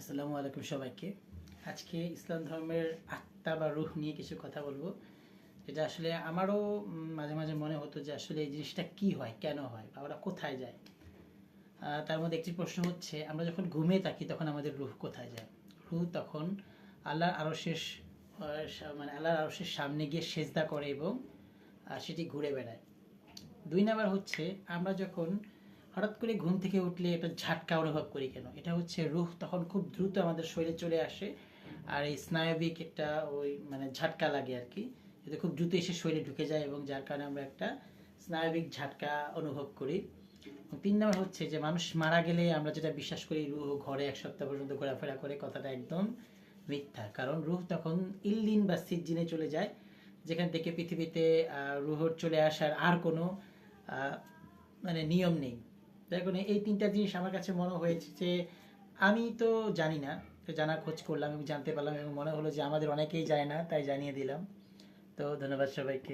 আসসালামু আলাইকুম সবাইকে। আজকে ইসলাম ধর্মের আত্মা বা রূহ নিয়ে কিছু কথা বলবো, যেটা আসলে আমারও মাঝে মাঝে মনে হতো যে আসলে এই জিনিসটা কি হয়, কেন হয়, বা ওরা কোথায় যায়। তার মধ্যে একটি প্রশ্ন হচ্ছে, আমরা যখন ঘুমিয়ে থাকি তখন আমাদের রূহ কোথায় যায়? রূহ তখন আল্লাহর আরশের মানে আল্লাহর আরশের সামনে গিয়ে সেজদা করে এবং সেটি ঘুরে বেড়ায়। দুই নাম্বার হচ্ছে, আমরা যখন হঠাৎ করে ঘুম থেকে উঠলে একটা ঝাটকা অনুভব করি কেন? এটা হচ্ছে রূহ তখন খুব দ্রুত আমাদের শরীরে চলে আসে, আর এই স্নায়বিক একটা ওই মানে ঝাটকা লাগে আর কি, এটা খুব দ্রুত এসে শরীরে ঢুকে যায় এবং যার কারণে আমরা একটা স্নায়বিক ঝাটকা অনুভব করি। তিন নম্বর হচ্ছে যে মানুষ মারা গেলে আমরা যেটা বিশ্বাস করি রূহ ঘরে 1 সপ্তাহ পর্যন্ত ঘোরাফেরা করে, কথাটা একদম মিথ্যা। কারণ রূহ তখন ইল্লিন বা সিজ্জিনে চলে যায়, যেখান থেকে পৃথিবীতে রুহর চলে আসার আর কোনো মানে নিয়ম নেই। যার কারণে এই তিনটা জিনিস আমার কাছে মনে হয়েছে যে আমি তো জানি না, তো জানার খোঁজ করলাম এবং জানতে পারলাম এবং মনে হলো যে আমাদের অনেকেই জানে না, তাই জানিয়ে দিলাম। তো ধন্যবাদ সবাইকে।